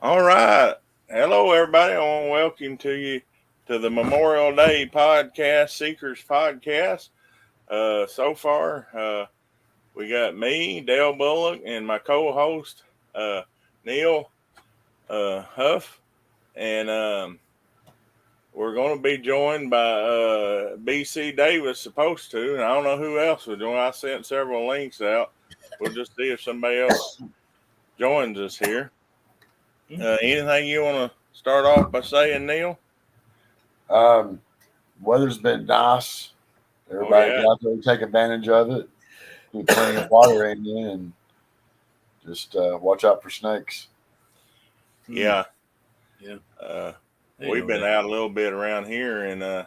All right. Hello, everybody. I want to welcome to you to the Memorial Day podcast, Seekers podcast. So far, we got me, Dale Bullock, and my co-host, Neil Huff, and we're going to be joined by BC Davis, supposed to, and I don't know who else will join. I sent several links out. We'll just see if somebody else joins us here. Anything you want to start off by saying, Neil? Um, Weather's been nice. Oh Everybody yeah, get out there and take advantage of it. Get plenty of water in you, and just watch out for snakes. yeah. Yeah. Uh, They we've know been that. out a little bit around here, and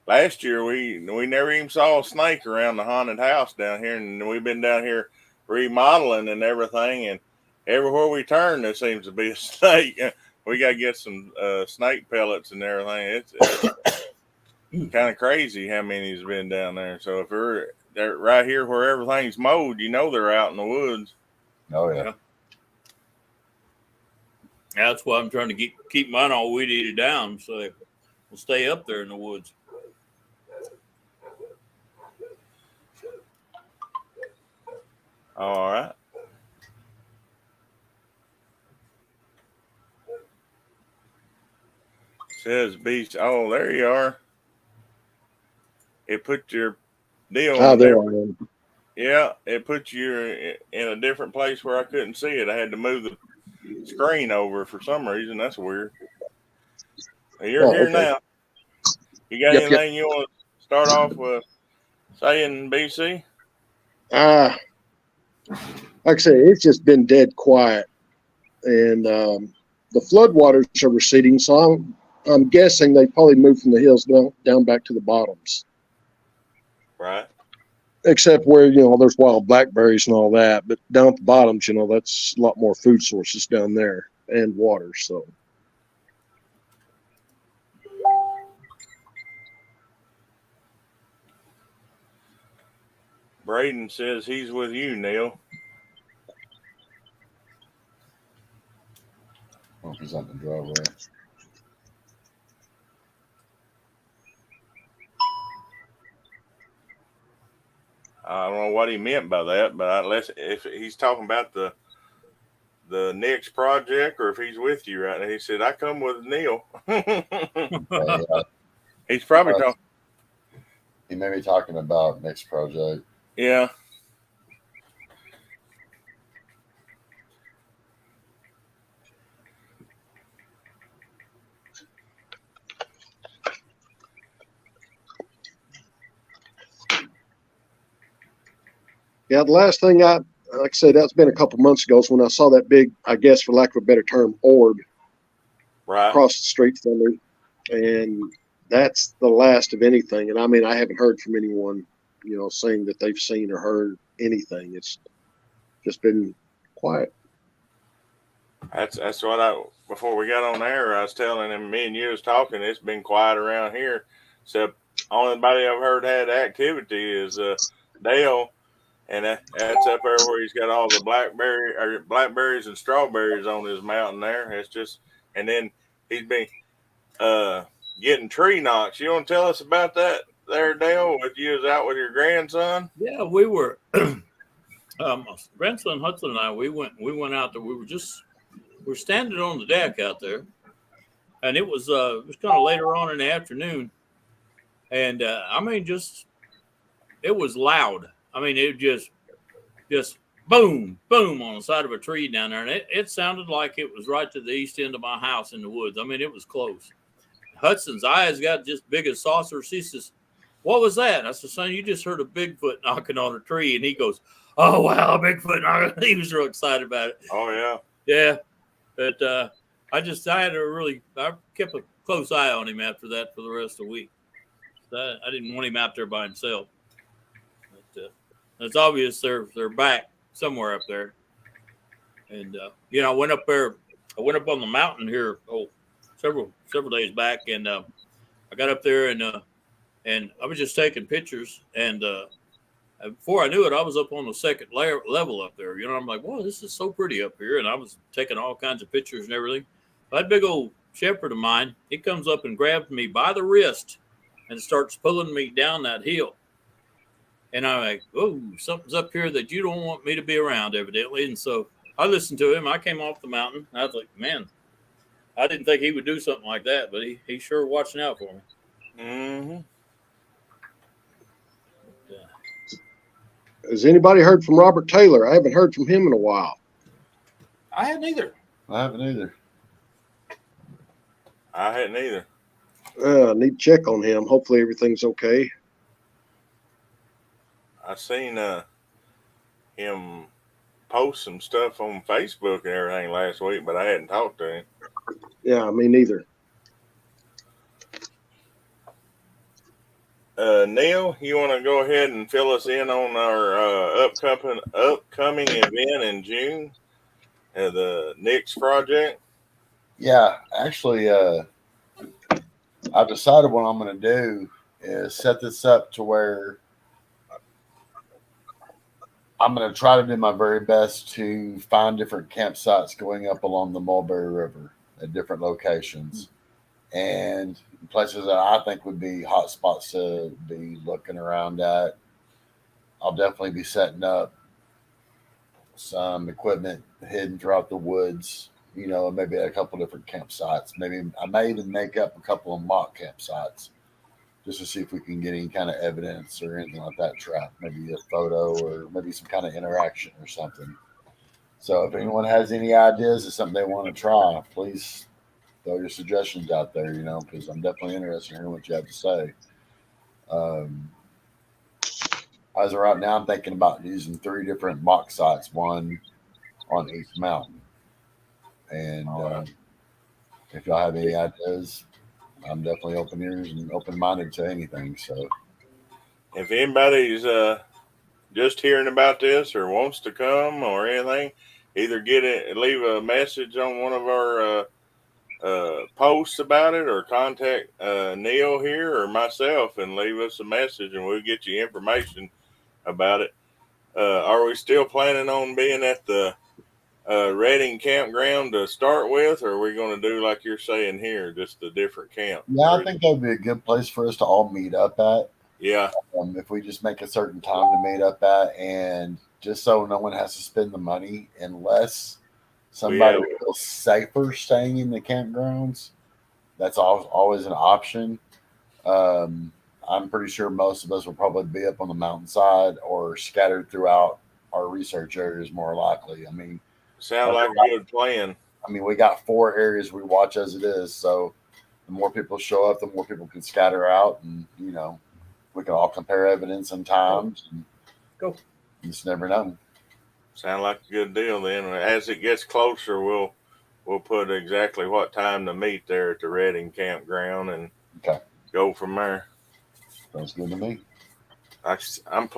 last year we never even saw a snake around the haunted house down here, and we've been down here remodeling and everything, and everywhere we turn there seems to be a snake. We got to get some snake pellets and everything. It's kind of crazy how many's been down there. So if they're right here where everything's mowed, they're out in the woods. Oh yeah. Yeah. That's why I'm trying to keep mine all weed eated down so they will stay up there in the woods. All right. Says beach. Oh, there you are. It put your deal Oh, in there I there. am. Yeah, it put you in a different place where I couldn't see it. I had to move the screen over for some reason. That's weird. You're Oh, here okay. now. You got Yep. anything you want to start off with saying, BC? Like I say, it's just been dead quiet, and the floodwaters are receding. So I'm guessing they probably moved from the hills down back to the bottoms, Right. except where there's wild blackberries and all that. But down at the bottoms, that's a lot more food sources down there and water. So Braden says he's with you, Neil. Hope he's on the driveway. I don't know what he meant by that, but unless if he's talking about the next project or if he's with you right now, he said I come with Neil. He's probably Uh, talking. he may be talking about next project. Yeah. yeah, the last thing like I said, that's been a couple months ago. Is when I saw that big, I guess for lack of a better term, orb Right. across the street from me, and that's the last of anything. And I mean, I haven't heard from anyone, saying that they've seen or heard anything. It's just been quiet. That's what before we got on air, I was telling him, me and you was talking. It's been quiet around here. So only body I've heard had activity is Dale, and that's up there where he's got all the blackberries and strawberries on his mountain there. It's just, and then he's been getting tree knocks. You want to tell us about that there, Dale? With you was out with your grandson? Yeah, we were. Grandson Hudson and I, we went out there. We were standing on the deck out there, and it was kind of later on in the afternoon, and I mean, it was loud. I mean, it just boom, boom on the side of a tree down there, and it sounded like it was right to the east end of my house in the woods. I mean, it was close. Hudson's eyes got just big as saucers. He says, "What was that?" I said, "Son, you just heard a Bigfoot knocking on a tree." And he goes, "Oh wow, Bigfoot knocking!" He was real excited about it. Oh yeah, yeah. But I kept a close eye on him after that for the rest of the week. I didn't want him out there by himself. But it's obvious they're back somewhere up there. And I went up there. I went up on the mountain here several days back, and I got up there and I was just taking pictures, and before I knew it, I was up on the second level up there. You know, I'm like, whoa, this is so pretty up here. And I was taking all kinds of pictures and everything. That big old shepherd of mine, he comes up and grabs me by the wrist and starts pulling me down that hill. And I'm like, oh, something's up here that you don't want me to be around, evidently. And so I listened to him. I came off the mountain. I was like, man, I didn't think he would do something like that, but he's sure watching out for me. Mm-hmm. Has anybody heard from Robert Taylor? I haven't heard from him in a while. I hadn't either. I haven't either. I hadn't either. I need to check on him. Hopefully everything's okay. I seen him post some stuff on Facebook and everything last week, but I hadn't talked to him. Yeah, me neither. Neil, you want to go ahead and fill us in on our upcoming event in June, the Nix project? Yeah, actually, I've decided what I'm going to do is set this up to where I'm going to try to do my very best to find different campsites going up along the Mulberry River at different locations and places that I think would be hot spots to be looking around at. I'll definitely be setting up some equipment hidden throughout the woods, you know, maybe at a couple different campsites. Maybe I may even make up a couple of mock campsites just to see if we can get any kind of evidence or anything like that trapped, maybe a photo or maybe some kind of interaction or something. So if anyone has any ideas of something they want to try, please throw your suggestions out there, you know, because I'm definitely interested in hearing what you have to say. As of right now, I'm thinking about using 3 different mock sites, one on each mountain. And if y'all have any ideas, I'm definitely open ears and open-minded to anything. So if anybody's just hearing about this or wants to come or anything, either leave a message on one of our posts about it or contact Neil here or myself and leave us a message and we'll get you information about it. Are we still planning on being at the Redding campground to start with, or are we going to do like you're saying here, just a different camp? Yeah, I think that would be a good place for us to all meet up at. Yeah. If we just make a certain time to meet up at, and just so no one has to spend the money unless somebody feels safer staying in the campgrounds. That's always an option. I'm pretty sure most of us will probably be up on the mountainside or scattered throughout our research areas, more likely. I mean, sound like a good plan. I mean, we got 4 areas we watch as it is, so the more people show up, the more people can scatter out, and you know, we can all compare evidence and times. And go. You just never know. Sound like a good deal. Then, as it gets closer, we'll put exactly what time to meet there at the Redding campground and go from there. Sounds good to me. I'm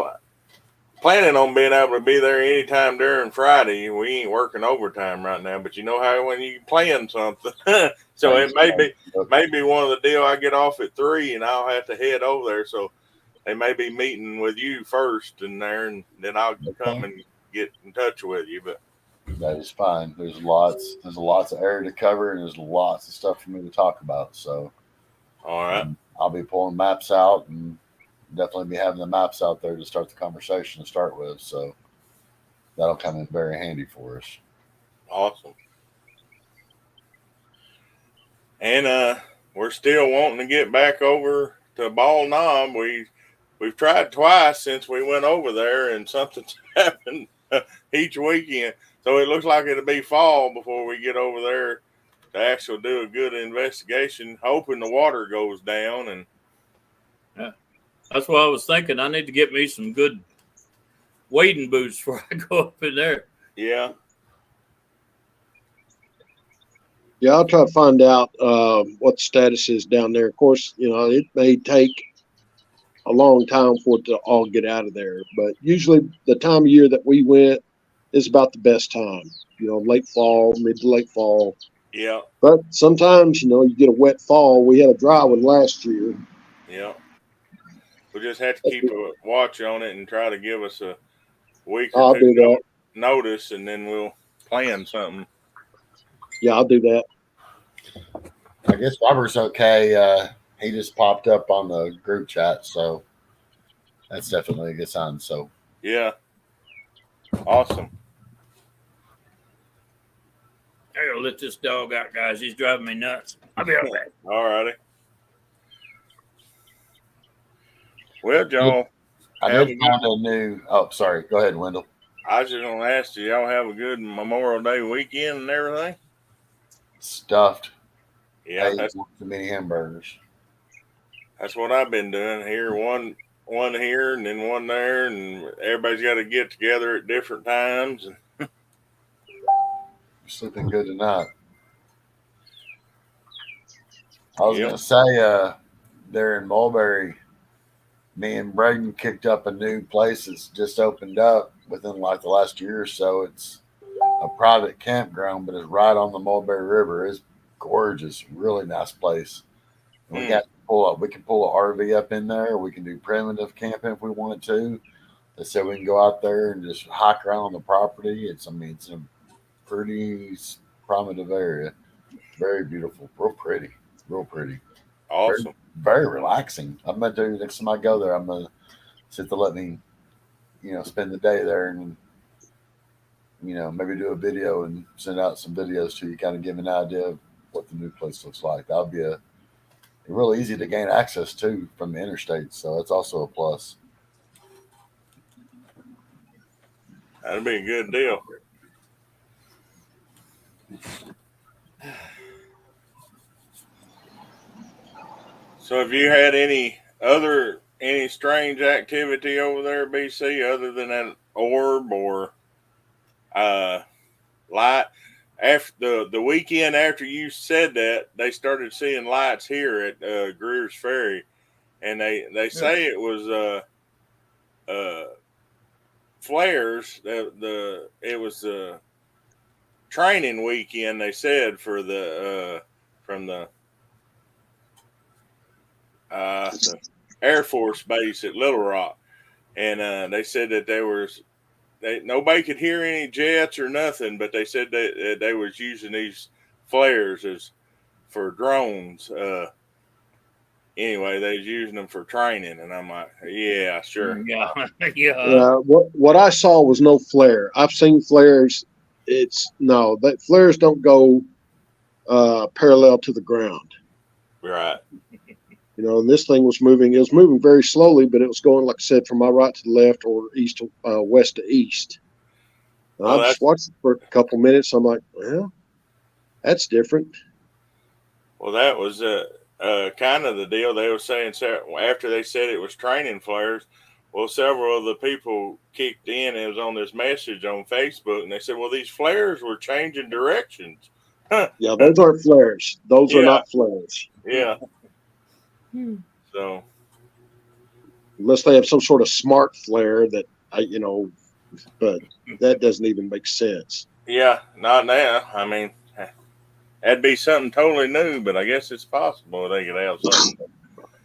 planning on being able to be there anytime during Friday. We ain't working overtime right now, but you know how when you plan something, so it may be one of the deal. I get off at 3 and I'll have to head over there. So they may be meeting with you first in there, and then I'll come and get in touch with you. But that is fine. There's lots of area to cover, and there's lots of stuff for me to talk about. So, all right, I'll be pulling maps out and definitely be having the maps out there to start the conversation to start with. So that'll come in very handy for us. Awesome. And we're still wanting to get back over to Ball Knob. We've tried twice since we went over there, and something's happened each weekend. So it looks like it'll be fall before we get over there to actually do a good investigation, hoping the water goes down. And yeah, that's what I was thinking. I need to get me some good wading boots before I go up in there. Yeah. Yeah, I'll try to find out what the status is down there. Of course, you know, it may take a long time for it to all get out of there, but usually the time of year that we went is about the best time. You know, late fall, mid to late fall. Yeah. But sometimes, you know, you get a wet fall. We had a dry one last year. Yeah. We'll just have to keep a watch on it and try to give us a week or I'll two do that. notice, and then we'll plan something. Yeah, I'll do that. I guess Robert's okay. He just popped up on the group chat, so that's definitely a good sign. So Yeah. Awesome. I gotta let this dog out, guys. He's driving me nuts. I'll be right back. All righty. Well, Joel, I have did a good. find a new. Oh, sorry. Go ahead, Wendell. I was just gonna ask you, y'all have a good Memorial Day weekend and everything? Stuffed. Yeah, Ate too many hamburgers. that's what I've been doing here. One here and then one there, and everybody's got to get together at different times. You're sleeping good tonight. I was Yep. gonna say, there in Mulberry, me and Braden kicked up a new place that's just opened up within like the last year or so. It's a private campground, but it's right on the Mulberry River. It's gorgeous, really nice place. And we got to pull up. We can pull an RV up in there. We can do primitive camping if we wanted to. They said we can go out there and just hike around on the property. It's a pretty primitive area. Very beautiful, real pretty, real pretty. Very, Awesome. very relaxing. I'm gonna do next time I go there. I'm gonna sit to let me, spend the day there and maybe do a video and send out some videos to you, kind of give an idea of what the new place looks like. That'll be real easy to gain access to from the interstate, so that's also a plus. That'd be a good deal. So, have you had any strange activity over there, BC, other than that orb or light? After the weekend after you said that, they started seeing lights here at Greer's Ferry, and they say it was flares. It was the training weekend. They said for the from the Air Force Base at Little Rock, and they said that nobody could hear any jets or nothing, but they said that they was using these flares as for drones. Anyway, they was using them for training, and I'm like, yeah, sure. Yeah, yeah. What I saw was no flare. I've seen flares. That flares don't go parallel to the ground. Right. And this thing was moving. It was moving very slowly, but it was going, like I said, from my right to the left or east to west to east. And I just watched it for a couple minutes. I'm like, well, that's different. Well, that was kind of the deal. They were saying after they said it was training flares. Well, several of the people kicked in. It was on this message on Facebook, and they said, well, these flares were changing directions. Yeah, those aren't flares. Those are not flares. Yeah. So, unless they have some sort of smart flare that but that doesn't even make sense. Yeah, not now. I mean, that'd be something totally new, but I guess it's possible they could have something.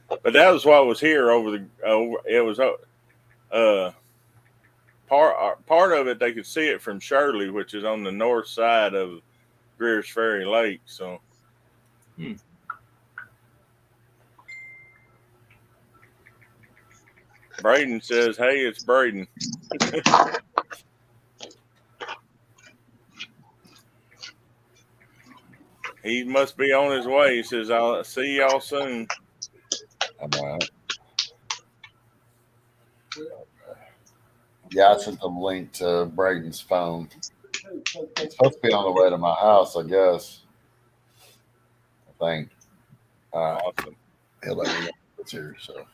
But that was what was here it was part of it. They could see it from Shirley, which is on the north side of Greer's Ferry Lake. So. Braden says, hey, it's Braden. He must be on his way. He says, I'll see y'all soon. All right. Yeah, I sent the link to Braden's phone. It's supposed to be on the way to my house, I guess. I think. Awesome. He'll let me know if it's here, so.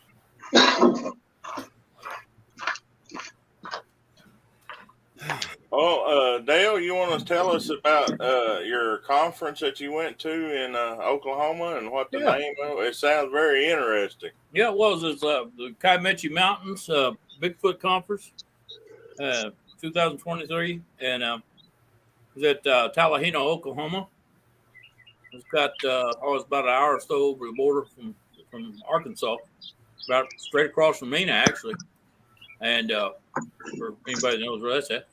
Oh, Dale, you want to tell us about your conference that you went to in Oklahoma and what the name of it? It sounds very interesting. Yeah, it was. It's the Kaimechi Mountains Bigfoot Conference, 2023, and it was at Talahino, Oklahoma. It's got, it's about an hour or so over the border from Arkansas, about straight across from Mina, actually. And for anybody that knows where that's at.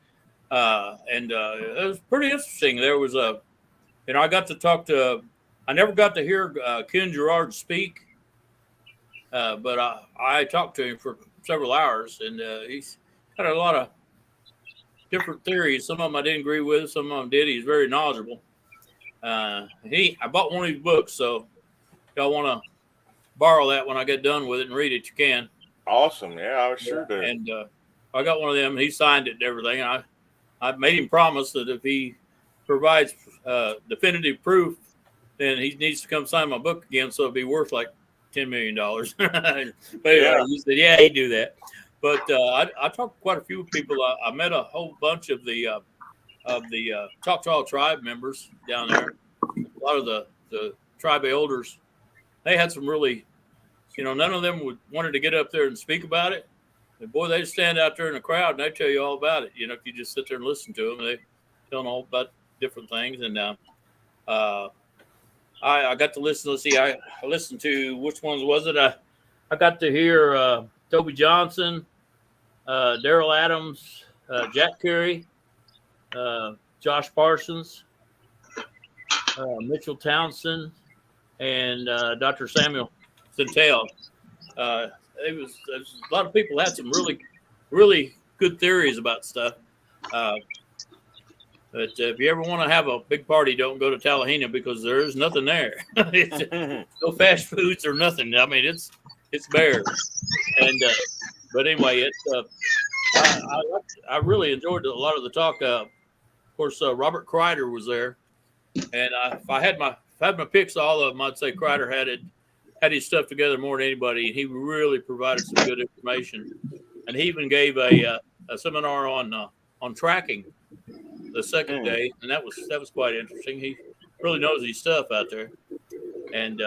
It was pretty interesting. There was I got to talk to, I never got to hear Ken Gerard speak, but I talked to him for several hours, and he's got a lot of different theories. Some of them I didn't agree with, some of them did. He's very knowledgeable. I bought one of his books, so if y'all want to borrow that when I get done with it and read it, you can. Awesome. Yeah, I sure do. And I got one of them. He signed it and everything. I made him promise that if he provides definitive proof, then he needs to come sign my book again, so it'd be worth like $10 million. But anyway, he said, yeah, he'd do that. But I talked to quite a few people. I met a whole bunch of the Choctaw tribe members down there. A lot of the tribe elders, they had some really, none of them wanted to get up there and speak about it. But boy, they stand out there in the crowd and they tell you all about it. If you just sit there and listen to them, they tell them all about different things. And I got to listen. Let's see, I listened to, which ones was it? I got to hear Toby Johnson, Daryl Adams, Jack Carey, Josh Parsons, Mitchell Townsend, and Dr. Samuel Centel. There was a lot of people had some really, really good theories about stuff. But if you ever want to have a big party, don't go to Tallahena because there is nothing there. No fast foods or nothing. I mean, it's bare. And but anyway, I really enjoyed a lot of the talk. Of course, Robert Kreider was there, and if I had my picks, all of them, I'd say Kreider had his stuff together more than anybody, and he really provided some good information. And he even gave a seminar on tracking the second day, and that was quite interesting. He really knows his stuff out there. And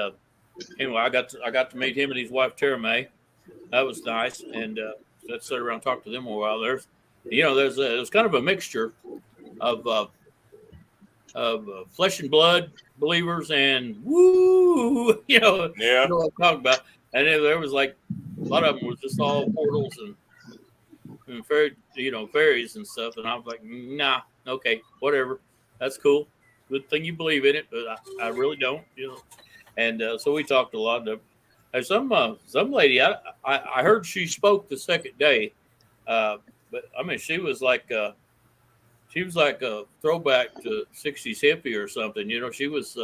anyway, I got to meet him and his wife Tara May. That was nice, and let's sit around and talk to them a while. There's kind of a mixture of flesh and blood believers and woo, you know what I'm talking about. And there was like a lot of them was just all portals and fairies and stuff. And I was like, nah, okay, whatever, that's cool. Good thing you believe in it, but I really don't, And so we talked a lot. And some lady, I heard she spoke the second day, but I mean she was like a throwback to 60s hippie or something. She was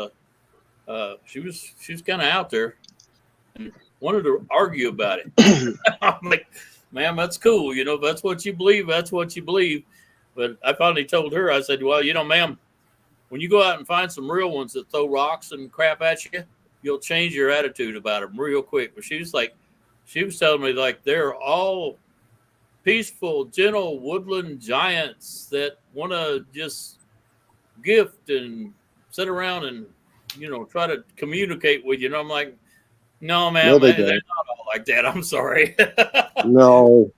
kind of out there and wanted to argue about it. I'm like, ma'am, that's cool. If that's what you believe, that's what you believe. But I finally told her, I said, well, ma'am, when you go out and find some real ones that throw rocks and crap at you, you'll change your attitude about them real quick. But she was telling me like they're all peaceful, gentle woodland giants that want to just gift and sit around and try to communicate with you. And I'm like, no, man, No, they're not all like that. I'm sorry. No.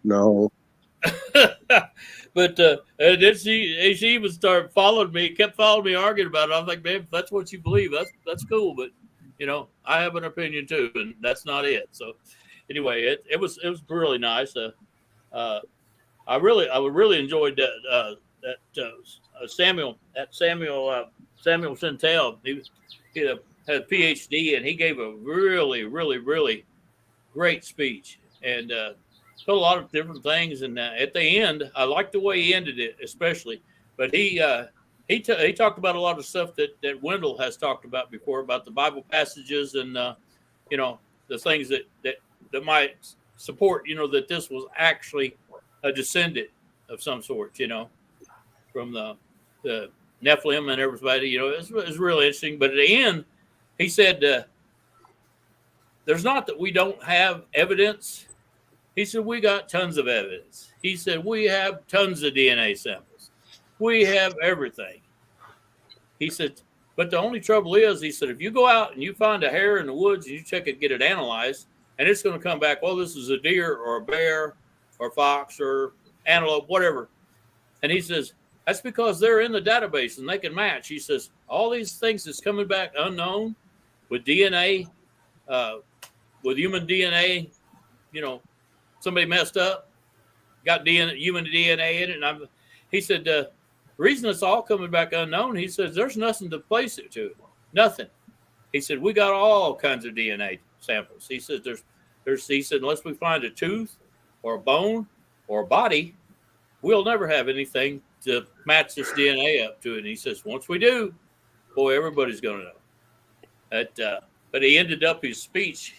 But then she even started following me, kept following me, arguing about it. I was like, babe, if that's what you believe, that's cool. But I have an opinion too, and that's not it. So anyway, it was really nice. I really enjoyed that Samuel Centel. He had a PhD, and he gave a really, really, really great speech, and told a lot of different things. And at the end, I liked the way he ended it, especially. But he talked about a lot of stuff that Wendell has talked about before, about the Bible passages and the things that might support that this was actually a descendant of some sort, from the Nephilim and everybody. It was really interesting. But at the end, he said, there's not that we don't have evidence. He said, we got tons of evidence. He said, we have tons of DNA samples. We have everything. He said, but the only trouble is, he said, if you go out and you find a hair in the woods and you check it, get it analyzed, and it's going to come back, well, this is a deer or a bear or fox or antelope, whatever. And he says, that's because they're in the database and they can match. He says, all these things that's coming back unknown with DNA, with human DNA somebody messed up, got human DNA in it. And he said, the reason it's all coming back unknown, he says, there's nothing to place it to. Nothing. He said, we got all kinds of DNA samples. He said, he said, unless we find a tooth or a bone or a body, we'll never have anything to match this DNA up to it. And he says, once we do, boy, everybody's going to know. But he ended up his speech.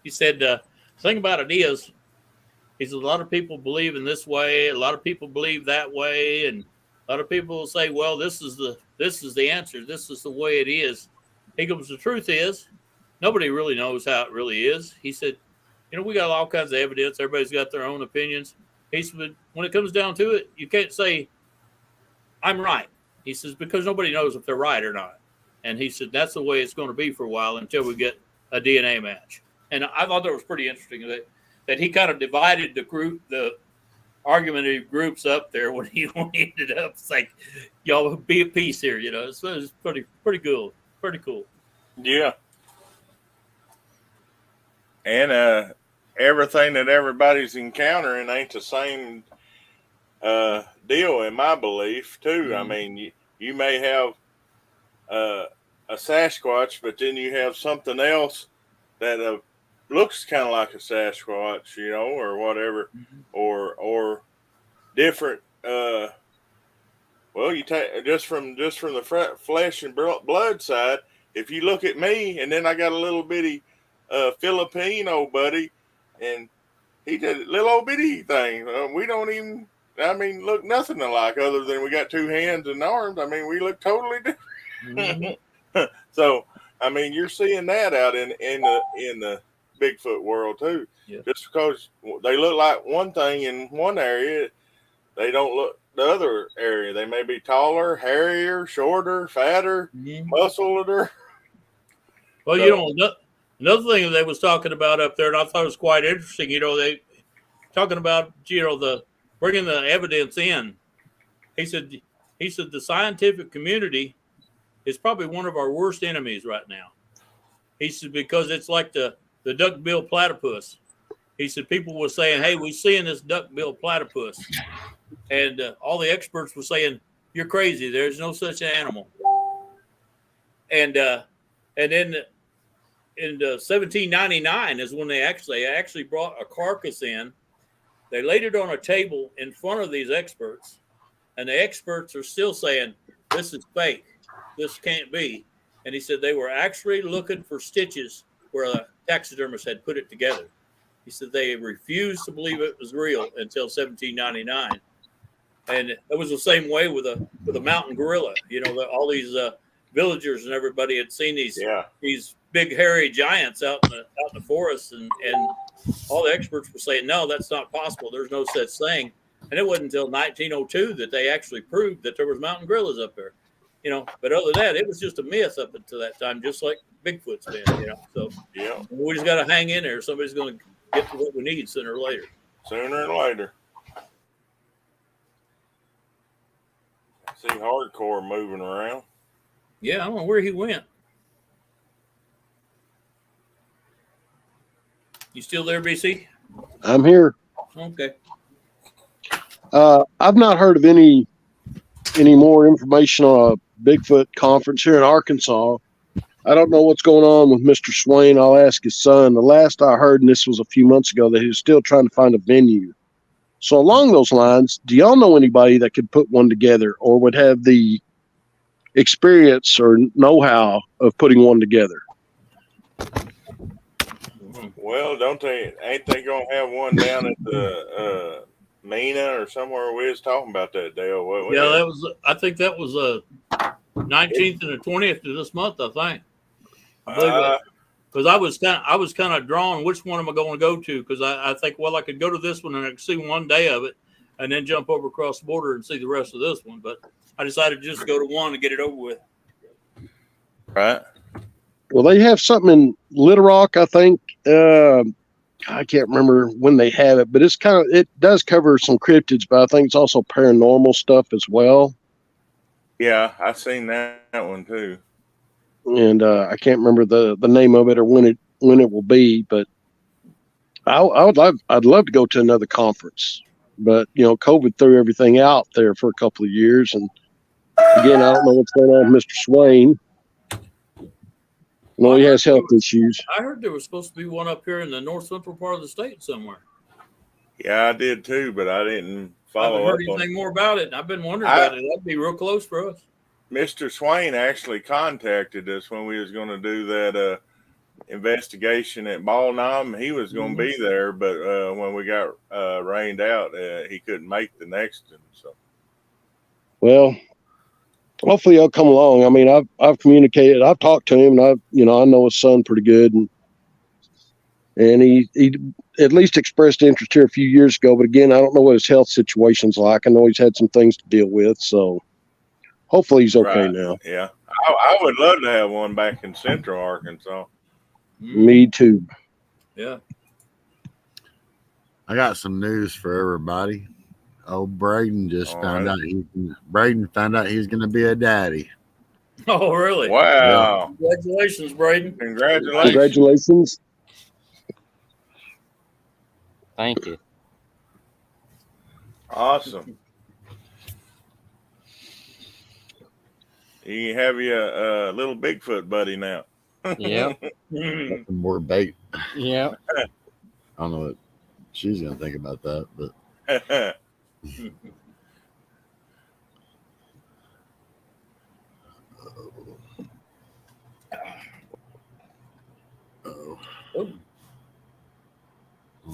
He said, the thing about it is, he said, a lot of people believe in this way, a lot of people believe that way, and a lot of people will say, well, this is the answer, this is the way it is. He goes, the truth is, nobody really knows how it really is. He said, we got all kinds of evidence. Everybody's got their own opinions. He said, when it comes down to it, you can't say, I'm right. He says, because nobody knows if they're right or not. And he said, that's the way it's going to be for a while until we get a DNA match. And I thought that was pretty interesting that he kind of divided the argumentative groups up there when he ended up. It's like, y'all be at peace here, So it was pretty cool. Pretty cool. Yeah. And everything that everybody's encountering ain't the same deal, in my belief, too. Mm-hmm. I mean, you may have a Sasquatch, but then you have something else that looks kind of like a Sasquatch, or whatever, mm-hmm. or different. Well, you take just from the flesh and blood side. If you look at me, and then I got a little bitty Filipino buddy, and he did a little old bitty thing. We don't even, look nothing alike other than we got two hands and arms. We look totally different. Mm-hmm. So, you're seeing that out in the Bigfoot world too. Yeah. Just because they look like one thing in one area, they don't look the other area. They may be taller, hairier, shorter, fatter, mm-hmm. muscleder. Well, so, another thing that they was talking about up there, and I thought it was quite interesting, they talking about, the bringing the evidence in. He said the scientific community is probably one of our worst enemies right now. He said, because it's like the duck-billed platypus. He said, people were saying, hey, we're seeing this duck-billed platypus. And all the experts were saying, you're crazy. There's no such animal. And then in 1799 is when they actually brought a carcass in. They laid it on a table in front of these experts, and the experts are still saying, this is fake. This can't be. And he said they were actually looking for stitches where a taxidermist had put it together. He said they refused to believe it was real until 1799. And it was the same way with a mountain gorilla. All these villagers and everybody had seen these big hairy giants out in the forest, and all the experts were saying, no, that's not possible. There's no such thing. And it wasn't until 1902 that they actually proved that there was mountain gorillas up there. But other than that, it was just a myth up until that time, just like Bigfoot's been. So yeah, we just got to hang in there. Somebody's going to get to what we need sooner or later. Sooner or later. I see Hardcore moving around. Yeah, I don't know where he went. You still there, BC? I'm here. Okay. I've not heard of any more information on a Bigfoot conference here in Arkansas. I don't know what's going on with Mr. Swain. I'll ask his son. The last I heard, and this was a few months ago, that he was still trying to find a venue. So along those lines, do y'all know anybody that could put one together or would have the experience or know-how of putting one together? Well, ain't they going to have one down at the Mina or somewhere we was talking about that, Dale? Yeah, I think that was 19th and the 20th of this month, I think. I believe because I was kind of drawn, which one am I going to go to? Because I think, well, I could go to this one and I could see one day of it and then jump over across the border and see the rest of this one. But I decided to just go to one and get it over with. Right. Well, they have something in Little Rock, I think. I can't remember when they have it, but it does cover some cryptids, but I think it's also paranormal stuff as well. Yeah, I've seen that one too. And I can't remember the name of it or when it will be, but I'd love to go to another conference, but COVID threw everything out there for a couple of years, and again, I don't know what's going on with Mr. Swain. No, he has health issues. I heard there was supposed to be one up here in the north central part of the state somewhere. Yeah, I did too, but I didn't I follow haven't heard up on anything it. more about it. And I've been wondering about it. That'd be real close for us. Mr. Swain actually contacted us when we was going to do that investigation at Ballnam. He was going to be there, but when we got rained out, he couldn't make the next one. So, Well, hopefully he'll come along. I mean, I've communicated. I've talked to him, and I know his son pretty good, and he at least expressed interest here a few years ago. But again, I don't know what his health situation's like. I know he's had some things to deal with, so hopefully he's okay now. Yeah, I would love to have one back in Central Arkansas. Me too. Yeah. I got some news for everybody. Old Braden just found out he's going to be a daddy. Oh, really? Wow! Yeah. Congratulations, Braden. Congratulations. Thank you. Awesome. You have your little Bigfoot buddy now. Yep. Some more bait. Yep. I don't know what she's going to think about that, but well,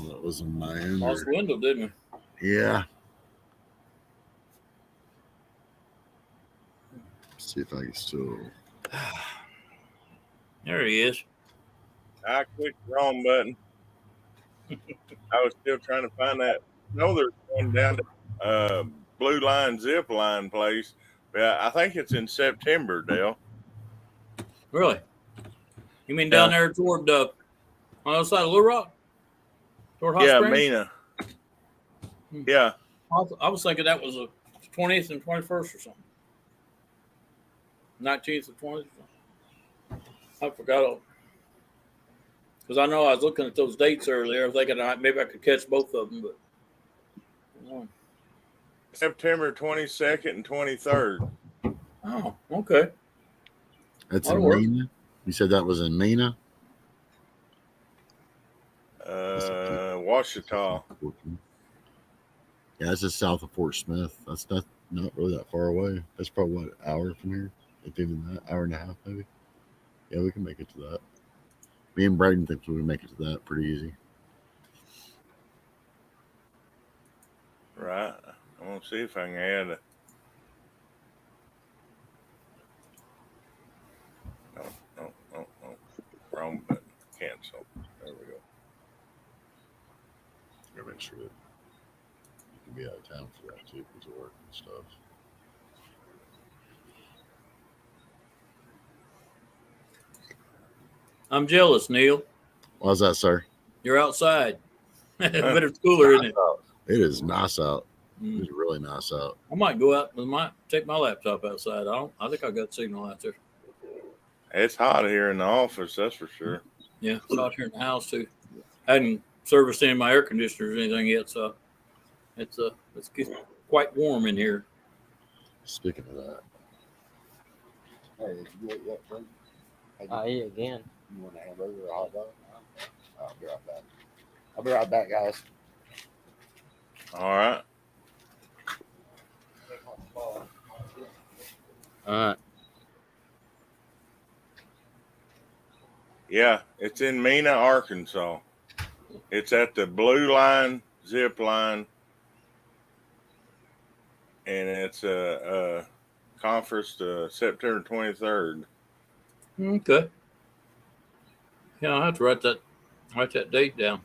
that was in my end. Lost the window, didn't we? Yeah. See if I can still. There he is. I clicked the wrong button. I was still trying to find that. No, there's one down to Blue Line Zip Line place. But I think it's in September, Dale. Really? You mean down there toward on the other side of Little Rock? Toward Hot Springs? Mena. Yeah. I was thinking that was the 20th and 21st or something. 19th and 20th. I forgot. Because I know I was looking at those dates earlier, thinking maybe I could catch both of them, but. September 22nd and 23rd. Oh, okay. That's in Mena? You said that was in Mena? Washita. Yeah, it's just south of Fort Smith. That's not really that far away. That's probably what, an hour from here? If even that, hour and a half maybe. Yeah, we can make it to that. Me and Braden think we can make it to that pretty easy. Right. I'm going to see if I can add a. No. Wrong button. Cancel. There we go. Gotta make sure that you can be out of town for that too, because of work and stuff. I'm jealous, Neil. Why's that, sir? You're outside. But it's cooler, isn't it? It is nice out. It's really nice out. I might go out and take my laptop outside. I think I got signal out there. It's hot here in the office, that's for sure. Yeah, it's hot here in the house too. I hadn't serviced any of my air conditioners or anything yet, so it's quite warm in here. Speaking of that, hey, did you eat yet, Frank? I eat again. You want a hamburger or a hot dog? I'll be right back. I'll be right back, guys. All right. All right. Yeah, it's in Mena, Arkansas. It's at the Blue Line Zip Line, and it's a conference September 23rd. Okay. Yeah, I'll have to write that date down.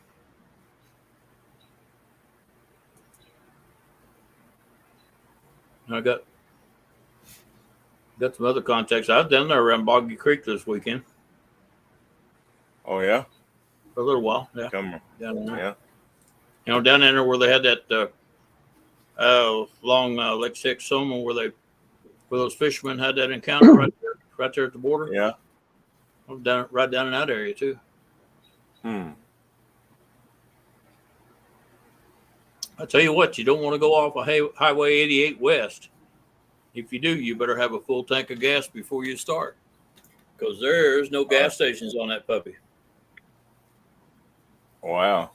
I got some other contacts. I was down there around Boggy Creek this weekend Oh yeah, for a little while. Yeah, come on. down there. Yeah, Down there where they had that long Lake Texoma, where those fishermen had that encounter right there at the border. yeah. I was right down in that area too. I tell you what, you don't want to go off of Highway 88 West. If you do, you better have a full tank of gas before you start, because there's no gas stations on that puppy. Wow.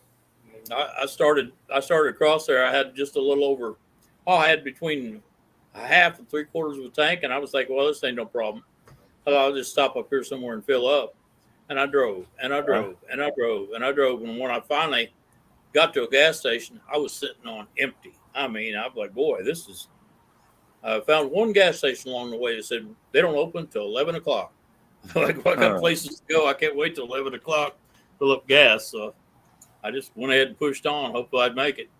I started across there. I had just a little over. I had between a half and 3/4 of a tank, and I was like, well, this ain't no problem. I'll just stop up here somewhere and fill up. And I drove, and I drove, and I drove, and I drove. And when I finally got to a gas station, I was sitting on empty. I mean, I was like, boy, this is. I found one gas station along the way that said they don't open until 11 o'clock. Like, well, I got places to go. I can't wait till 11 o'clock to fill up gas. So I just went ahead and pushed on. Hopefully I'd make it.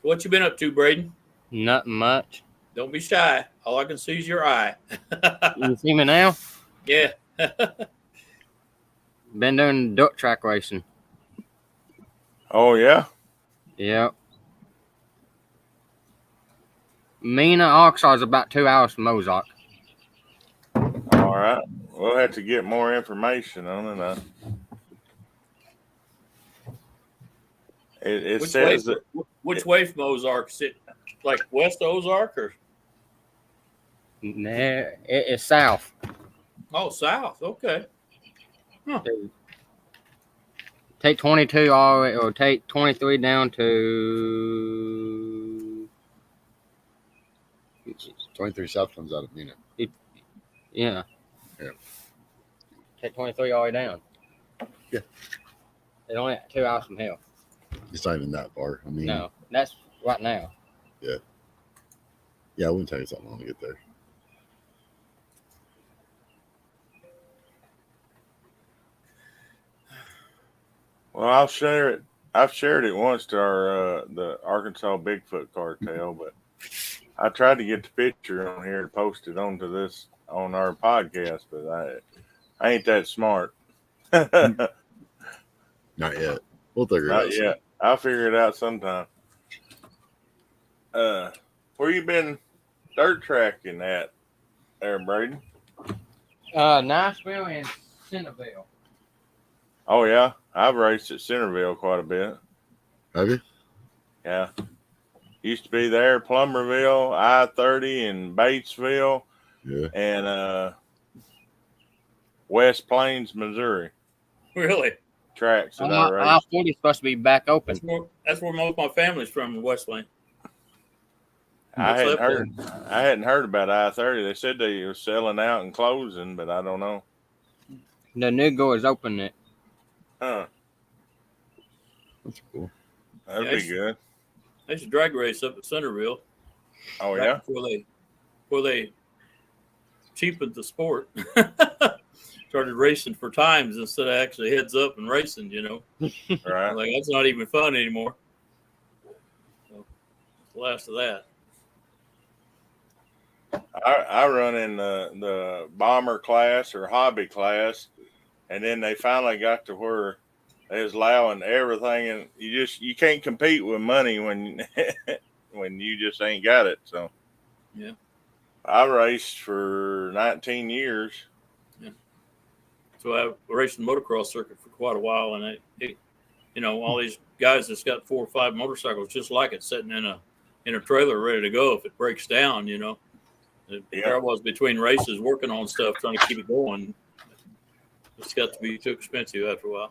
What you been up to, Braden? Nothing much. Don't be shy. All I can see is your eye. You see me now? Yeah. Been doing dirt track racing. Oh, yeah? Yep. Mena, Arkansas is about 2 hours from Ozark. All right. We'll have to get more information on it. It Which says way, that. which way from Ozark? Is it like west of Ozark or? Nah, it's south. Oh, south. Okay. Huh. Take 22 all the way, or take 23 down to. 23 South comes out of Mena. Yeah. Yeah. Take 23 all the way down. Yeah. It's only 2 hours from hell. It's not even that far. I mean, No, that's right now. Yeah, it wouldn't take us that long to get there. Well, I'll share it. I've shared it once to our the Arkansas Bigfoot cartel, but I tried to get the picture on here to post it onto this on our podcast, but I ain't that smart. Not yet. We'll figure it out. Not yet. I'll figure it out sometime. Where you been dirt tracking at there, Braden? Niceville and Centerville. Oh yeah, I've raced at Centerville quite a bit. Have you? Yeah, used to be there, Plummerville, I-30, and Batesville, Yeah. and West Plains, Missouri. Really? Tracks that I raced. I-40 is supposed to be back open. That's where most of my family's from, in West Lane. I hadn't heard about I-30. They said they were selling out and closing, but I don't know. The new go is open it. Huh? That's cool. That'd be good. I used to drag race up at Centerville. Oh yeah. Before they cheapened the sport. Started racing for times instead of actually heads up and racing. You know, Right. like that's not even fun anymore. So, the last of that. I run in the bomber class or hobby class, and then they finally got to where they was allowing everything, and you can't compete with money when when you just ain't got it. So Yeah. I raced for 19 years. Yeah. So I raced the motocross circuit for quite a while, and all these guys that's got 4 or 5 motorcycles just like it, sitting in a trailer ready to go if it breaks down. You know. There I was between races working on stuff, trying to keep it going. It's got to be too expensive after a while.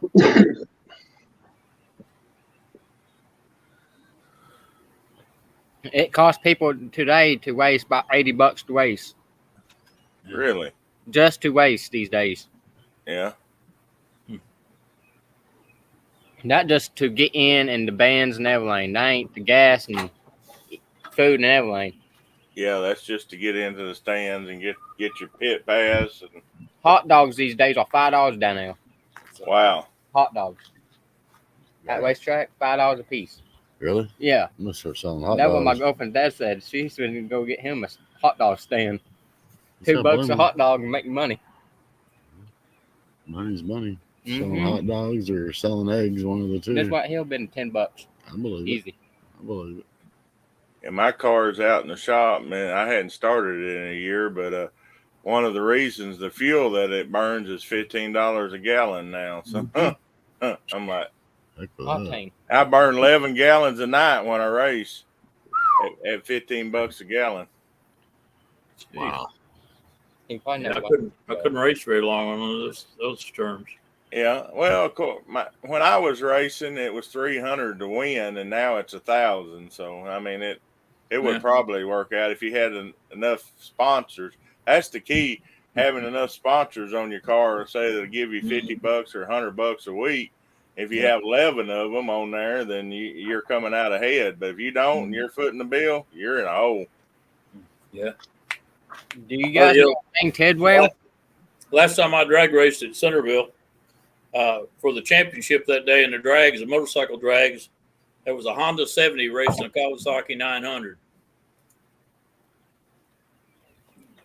It costs people today to race about $80 to race. Really? Just to race these days. Yeah. Not just to get in and the bands and everything. That ain't the gas and food and everything. Yeah, that's just to get into the stands and get your pit pass. And Hot dogs these days are $5 down there. wow. Hot dogs. At racetrack, $5 a piece. Really? Yeah. I'm gonna start selling hot That's dogs. what my girlfriend's dad said. She's going to go get him a hot dog stand. It's not $2 a blame hot dog and make money. Money's money. Mhm. Selling hot dogs or selling eggs, one of the two. That's what he'll been $10. I believe it. Easy. I believe it. And my car's out in the shop, man. I hadn't started it in a year, but one of the reasons the fuel that it burns is $15 a gallon now. So I'm like, Octane. I burn 11 gallons a night when I race at $15 a gallon. Wow. You probably Yeah, never I couldn't race very long on those terms. Yeah, well, of course, when I was racing, it was 300 to win, and now it's 1,000. So I mean, it would probably work out if you had enough sponsors. That's the key: having enough sponsors on your car. Say they'll give you $50 or $100 a week. If you have 11 of them on there, then you're coming out ahead. But if you don't, and you're footing the bill, you're in a hole. Yeah. Do you guys know Tidwell? Last time I drag raced at Centerville for the championship that day in the drags, the motorcycle drags, there was a Honda 70 racing a Kawasaki 900.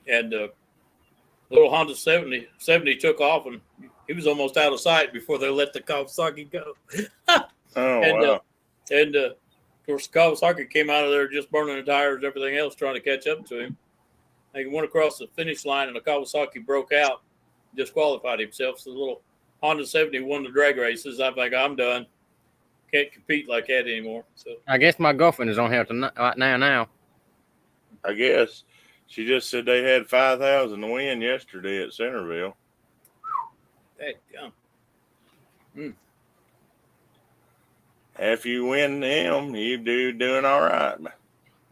And the little Honda 70 took off, and he was almost out of sight before they let the Kawasaki go. Wow. Of course, the Kawasaki came out of there just burning the tires and everything else, trying to catch up to him. And he went across the finish line, and the Kawasaki broke out, disqualified himself. So the little Honda 70 won the drag races. I think I'm done. Can't compete like that anymore. So I guess my girlfriend is on here tonight, right now. I guess she just said they had 5,000 to win yesterday at Centerville. hey, yeah. If you win them, you doing all right.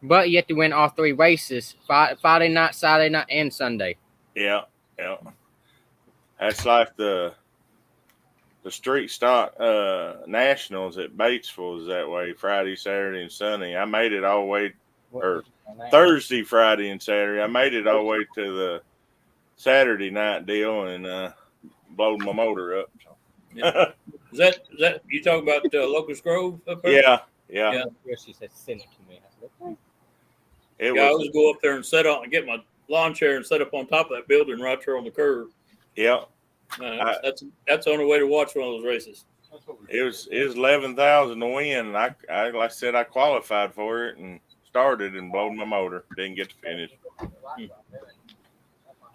But you have to win all 3 races: Friday night, Saturday night, and Sunday. Yeah. That's like the street stock nationals at Batesville is that way. Friday, Saturday, and Sunday. I made it all the way, or Thursday, Friday, and Saturday. I made it all the way to the Saturday night deal and blowed my motor up. Yeah. Is that you talking about Locust Grove up there? Yeah. She said, send it to me. I said, okay. I always go up there and set up and get my lawn chair and set up on top of that building right there on the curb. Yeah. That's the only way to watch one of those races. It was 11,000 to win, and I like I said, I qualified for it and started and blowed my motor. Didn't get to finish.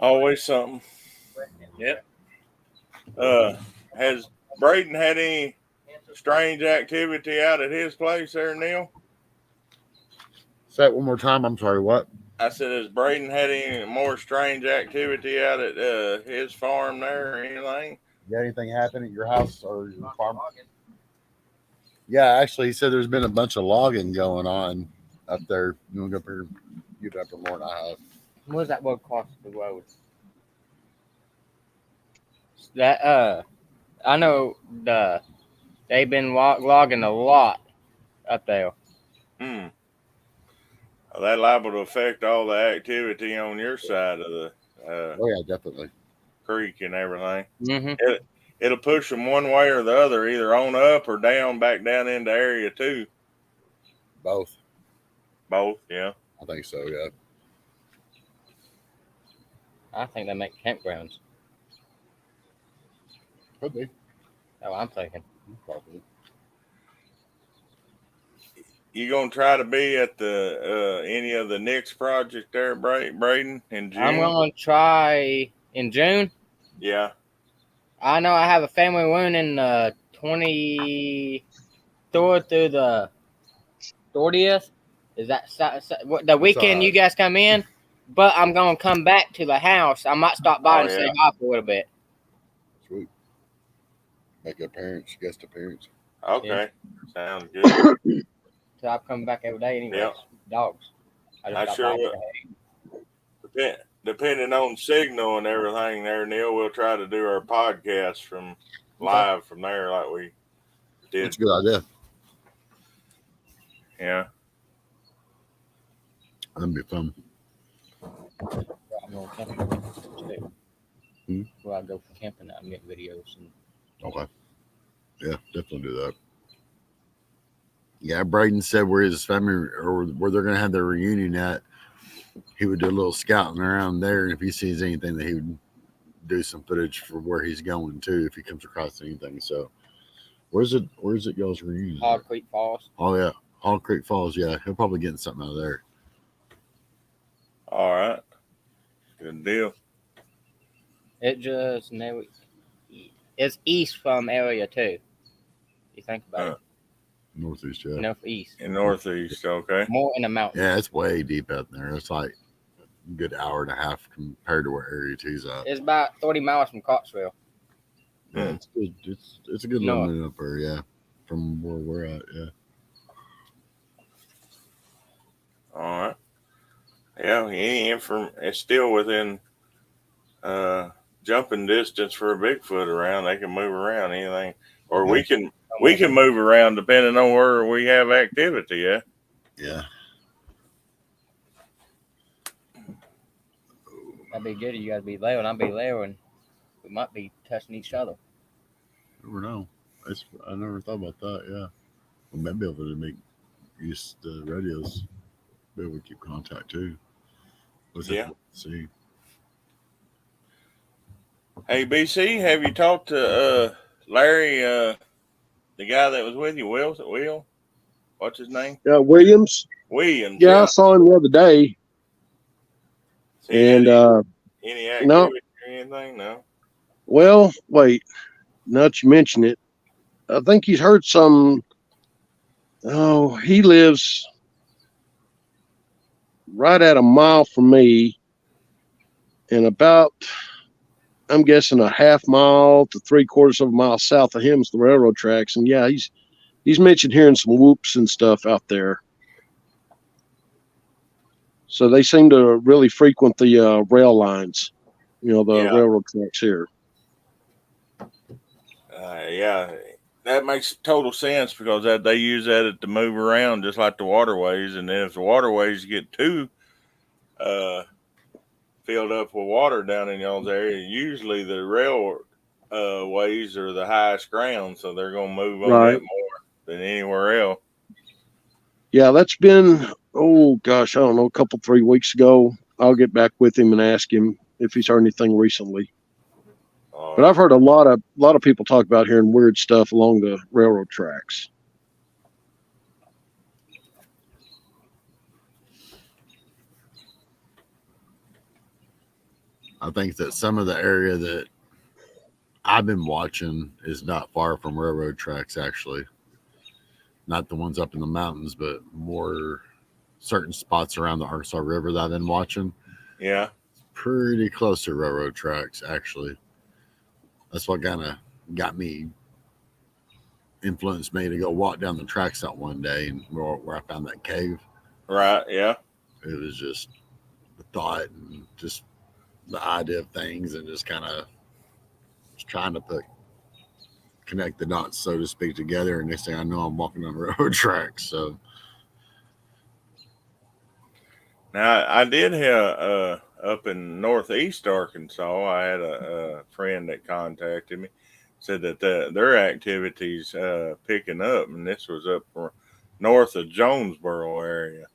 Always something. Yep. Has Braden had any strange activity out at his place there, Neil? Say it one more time. I'm sorry, what? I said, has Braden had any more strange activity out at his farm there or anything? You got anything happen at your house or your farm? Yeah, actually, he said there's been a bunch of logging going on up there. You want to go up here? You get up there more than I have. What is that word across the road? That I know they've been logging a lot up there. Well, that liable to affect all the activity on your side of the Oh yeah, definitely. creek and everything. Mm-hmm. It'll push them one way or the other, either on up or down, back down into area 2. Both, Yeah. I think so. Yeah. I think they make campgrounds. Could be. Oh, I'm thinking. Probably. You gonna try to be at the any of the Nick's project there, Braden, in June? I'm going to try in June. Yeah. I know I have a family reunion in 23rd through the 30th. Is that the weekend you guys come in? But I'm going to come back to the house. I might stop by and say hi for a little bit. Sweet. Make appearance, guest appearance. Okay. Sounds good. So I'm coming back every day anyway. Yeah. Dogs. I sure will. Depending on signal and everything there, Neil, we'll try to do our podcast from live from there like we did. That's a good idea. Yeah. That'd be fun. I'm going camping. Where I go for camping now and get videos. Okay. Yeah, definitely do that. Yeah, Braden said where his family or where they're going to have their reunion at, he would do a little scouting around there. And if he sees anything, that he would do some footage for where he's going to if he comes across anything. So, where's it y'all's reunion? Hog Creek Falls. Oh, yeah. Hog Creek Falls. Yeah, he'll probably get something out of there. All right. Good deal. It just never. It's east from area 2. You think about it. Northeast, yeah. Northeast. In Northeast, okay. More in the mountains. Yeah, it's way deep out there. It's like a good hour and a half compared to where Area 2's at. It's about 30 miles from Coxville. Yeah, it's good. It's a good little move up there, yeah. From where we're at, yeah. All right. Yeah, it's still within jumping distance for a Bigfoot around. They can move around anything, or we can move around depending on where we have activity. Yeah. Yeah. That'd be good. You guys be there and I'll be there, and we might be touching each other. Never know. I never thought about that. Yeah. We might be able to make use the radios. Be able to keep contact too. Yeah. See. Hey, BC, have you talked to Larry, the guy that was with you, Will? What's his name? Williams. Williams. Yeah, I saw him the other day. And any activity no. or anything? No. Well, wait. Now that you mention it, I think he's heard some. Oh, he lives right at a mile from me, and about, I'm guessing, a half mile to 3/4 of a mile south of him is the railroad tracks. And yeah, he's mentioned hearing some whoops and stuff out there. So they seem to really frequent the rail lines, the railroad tracks here. Yeah, that makes total sense because they use that to move around just like the waterways. And then if the waterways get too filled up with water down in y'all's area, usually the rail ways are the highest ground, so they're going to move on that more than anywhere else. Yeah, that's been, oh gosh, I don't know, a couple, 3 weeks ago. I'll get back with him and ask him if he's heard anything recently. But I've heard a lot of people talk about hearing weird stuff along the railroad tracks. I think that some of the area that I've been watching is not far from railroad tracks, actually. Not the ones up in the mountains, but more certain spots around the Arkansas River that I've been watching. Yeah. It's pretty close to railroad tracks, actually. That's what kind of influenced me to go walk down the tracks that one day and where I found that cave. Right, yeah. It was just the thought and just the idea of things and just kind of trying to connect the dots, so to speak, together. And next thing I know, I'm walking on railroad tracks. So now I did have up in northeast Arkansas, I had a friend that contacted me, said that their activities picking up, and this was up north of Jonesboro area,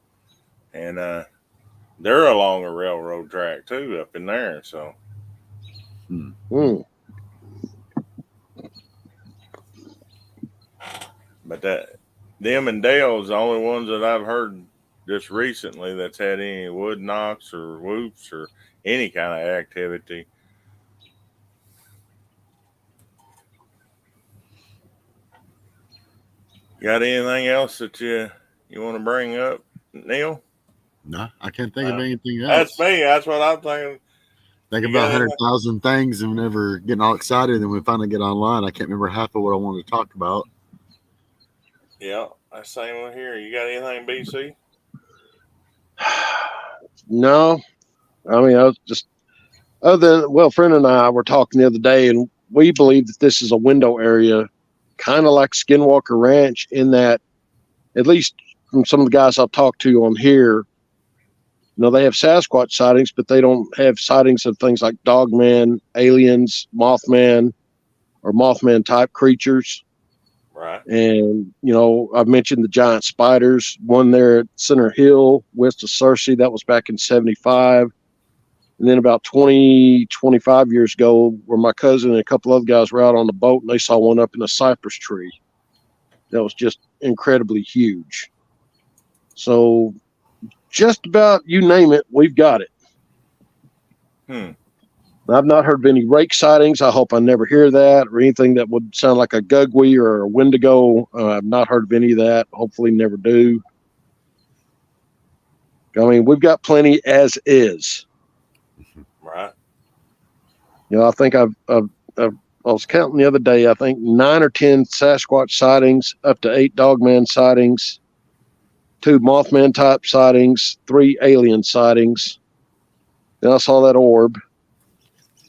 and they're along a railroad track too up in there. So. But them and Dale's the only ones that I've heard just recently that's had any wood knocks or whoops or any kind of activity. Got anything else that you want to bring up, Neil? No, I can't think of anything else. That's me. That's what I'm thinking. Think about 100,000 things and never getting all excited. And then we finally get online, I can't remember half of what I wanted to talk about. Yeah, that's the same one here. You got anything, BC? No. I mean, I was just, a friend and I were talking the other day, and we believe that this is a window area, kind of like Skinwalker Ranch, in that, at least from some of the guys I've talked to on here, they have Sasquatch sightings, but they don't have sightings of things like Dogman, aliens, Mothman, or Mothman type creatures. Right. And, I've mentioned the giant spiders, one there at Center Hill, west of Searcy. That was back in 75. And then about 25 years ago, where my cousin and a couple other guys were out on the boat, and they saw one up in a cypress tree. That was just incredibly huge. So just about, you name it, we've got it. I've not heard of any rake sightings. I hope I never hear that, or anything that would sound like a gugwe or a wendigo. I've not heard of any of that. Hopefully never do. I mean, we've got plenty as is. Right. I think I was counting the other day. I think 9 or 10 Sasquatch sightings, up to 8 Dogman sightings, 2 Mothman type sightings, 3 alien sightings. Then I saw that orb,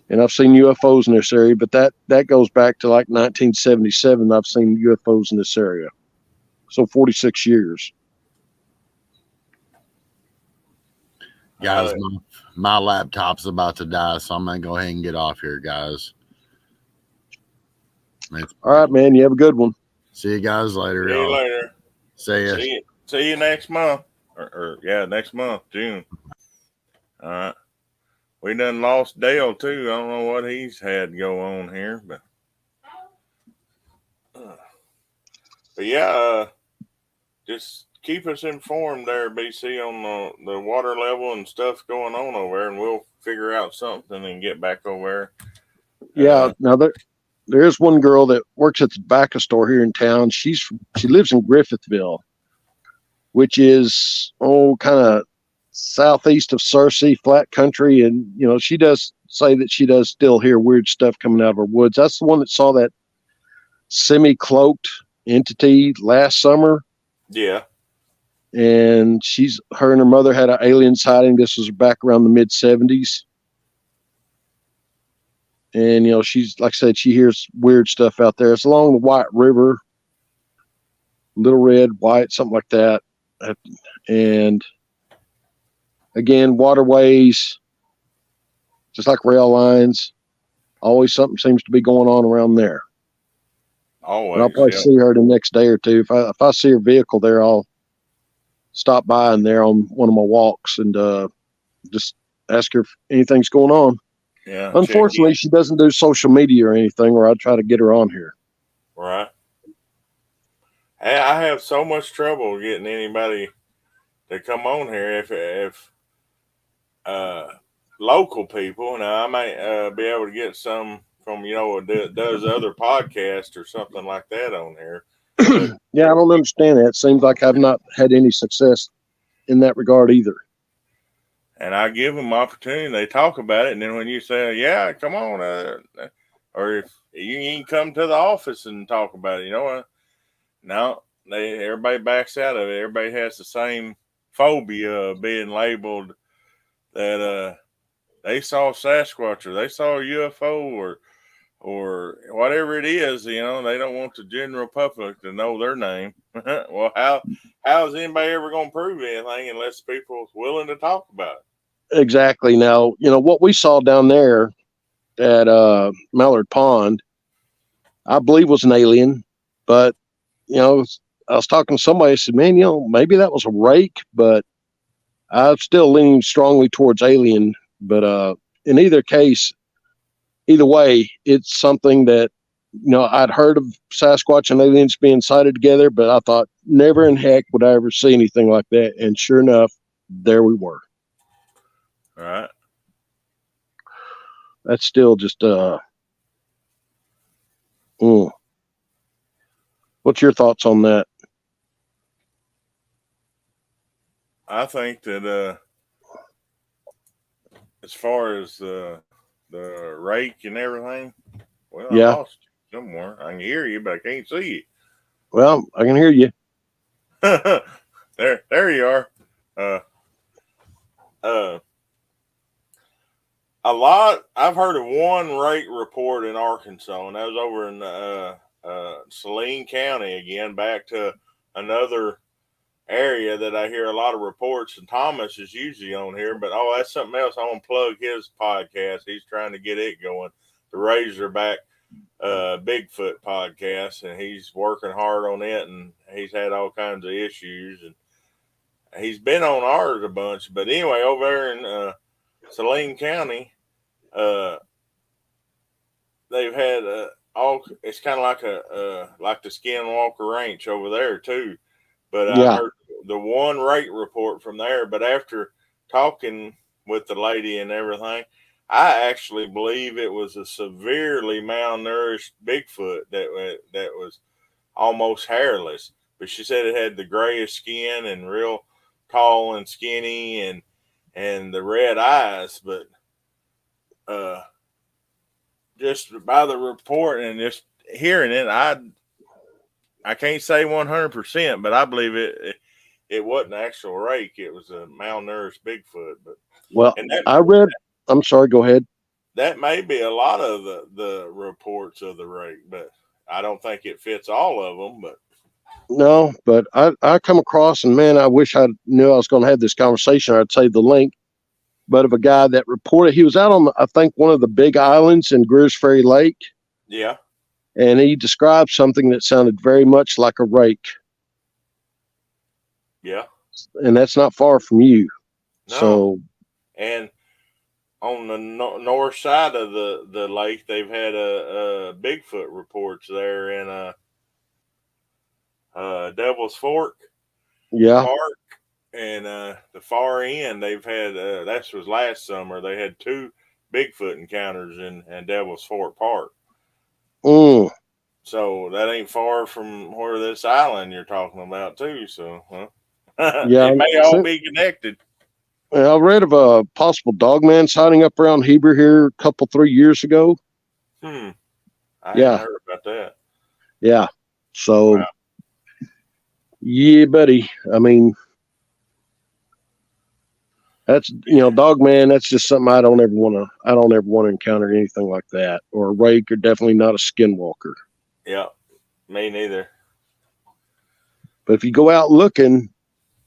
and I've seen UFOs in this area, but that goes back to like 1977. I've seen UFOs in this area, so 46 years. Guys, my laptop's about to die, so I'm gonna go ahead and get off here, guys. All right, man. You have a good one. See you guys later. See you later. See ya. See you next month. Or next month, June. All right. We done lost Dale too. I don't know what he's had go on here, but yeah, just keep us informed there, BC, on the water level and stuff going on over there, and we'll figure out something and get back over there. Yeah. Now there is one girl that works at the tobacco store here in town. She lives in Griffithville, which is kind of southeast of Searcy, flat country, and she does say that she does still hear weird stuff coming out of her woods. That's the one that saw that semi-cloaked entity last summer. Yeah. And her and her mother had an alien sighting. This was back around the mid-70s. And she's, like I said, she hears weird stuff out there. It's along the White River, Little Red, White, something like that. And again, waterways, just like rail lines, always something seems to be going on around there. Always. And I'll probably see her the next day or two. If I see her vehicle there, I'll stop by in there on one of my walks and just ask her if anything's going on. Yeah. Unfortunately, she doesn't do social media or anything where I try to get her on here. Right. Hey, I have so much trouble getting anybody to come on here if local people. Now I might be able to get some from does other podcasts or something like that on here. But, yeah, I don't understand that. It seems like I've not had any success in that regard either. And I give them opportunity. They talk about it, and then when you say, "Yeah, come on," or if you can come to the office and talk about it, no, everybody backs out of it. Everybody has the same phobia of being labeled that they saw Sasquatch or they saw a UFO or whatever it is. They don't want the general public to know their name. Well, how is anybody ever going to prove anything unless people are willing to talk about it? Exactly. Now, what we saw down there at Mallard Pond, I believe was an alien, but I was talking to somebody. I said, "Man, maybe that was a rake," but I'm still leaning strongly towards alien. But in either case, either way, it's something that I'd heard of Sasquatch and aliens being sighted together, but I thought never in heck would I ever see anything like that. And sure enough, there we were. All right. That's still just What's your thoughts on that? I think that as far as the rake and everything, well, I lost you somewhere. I can hear you, but I can't see you. Well, I can hear you. There you are. A lot. I've heard of one rake report in Arkansas, and that was over in Saline County again. Back to another area that I hear a lot of reports, and Thomas is usually on here, but that's something else. I want to plug his podcast. He's trying to get it going, the Razorback Bigfoot podcast, and he's working hard on it, and he's had all kinds of issues, and he's been on ours a bunch. But anyway, over there in Saline County, they've had it's kind of like the Skinwalker Ranch over there too. But I heard the one rate report from there. But after talking with the lady and everything, I actually believe it was a severely malnourished Bigfoot that was almost hairless. But she said it had the grayish skin and real tall and skinny and the red eyes. But just by the report and just hearing it, I can't say 100%, but I believe it wasn't an actual rake. It was a malnourished Bigfoot. But Well, and that I read. I'm sorry. Go ahead. that may be a lot of the reports of the rake, but I don't think it fits all of them. But No, but I come across, and man, I wish I knew I was going to have this conversation. I'd save the link. But of a guy that reported he was out on, I think, one of the big islands in Greers Ferry Lake, yeah, and he described something that sounded very much like a rake, yeah, and that's not far from you. no, So, and on the north side of the lake, they've had a Bigfoot reports there in Devil's Fork yeah, Park, and the far end they've had that was last summer. They had 2 Bigfoot encounters in Devil's Fork Park. mm, So that ain't far from where this island you're talking about too. So yeah. it may all be connected. I read of a possible dogman sighting up around Heber here a couple 3 years ago. I hadn't Yeah, heard about that. yeah. So, Wow. yeah, buddy. I mean, that's dogman. That's just something I don't ever want to. I don't ever want to encounter anything like that, or a rake, or definitely not a skinwalker. Yeah, me neither. But if you go out looking,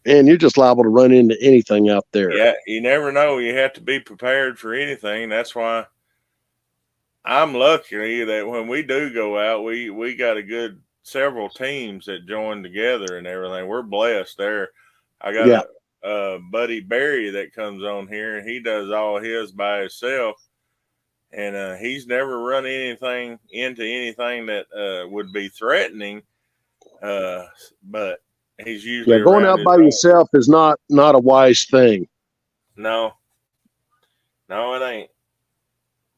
and you're just liable to run into anything out there. Yeah, you never know. You have to be prepared for anything. That's why I'm lucky that when we do go out, we got a good several teams that join together and everything. We're blessed there. I got Yeah. a buddy Barry that comes on here, and he does all his by himself, and he's never run anything into anything that would be threatening. But he's usually Yeah, going around out his by own. yourself is not a wise thing. No, it ain't.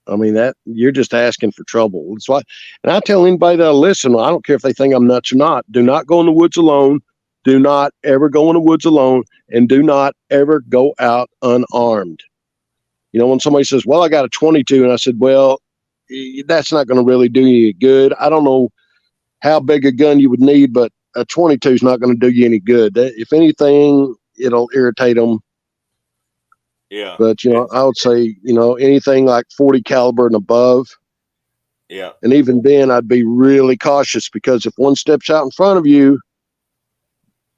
I mean, that you're just asking for trouble. It's why, and I tell anybody that I listen, I don't care if they think I'm nuts or not. Do not go in the woods alone. Do not ever go in the woods alone, and do not ever go out unarmed. When somebody says, "Well, I got a 22," and I said, "Well, that's not going to really do you good. I don't know how big a gun you would need, but a 22 is not going to do you any good. If anything, it'll irritate them." Yeah. But I would say anything like 40 caliber and above. Yeah. And even then, I'd be really cautious, because if one steps out in front of you,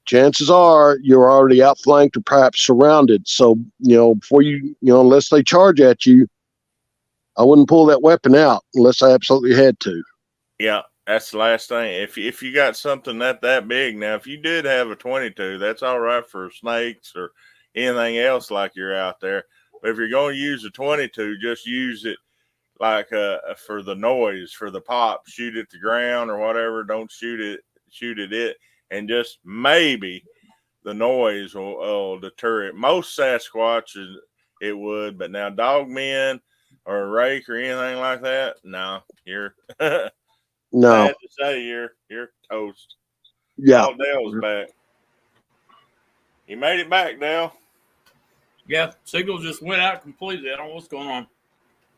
chances are you're already outflanked or perhaps surrounded. So before unless they charge at you, I wouldn't pull that weapon out unless I absolutely had to. Yeah, that's the last thing. If you got something that big, now if you did have a 22, that's all right for snakes or anything else like you're out there. But if you're going to use a 22, just use it like for the noise, for the pop. Shoot at the ground or whatever. Don't shoot at it, and just maybe the noise will deter it. Most Sasquatches it would, but now dogmen or a rake or anything like that, no, you're No. sad to say you're toast. Yeah. Oh, Dale's back. He made it back, Dale. Yeah, signal just went out completely. I don't know what's going on.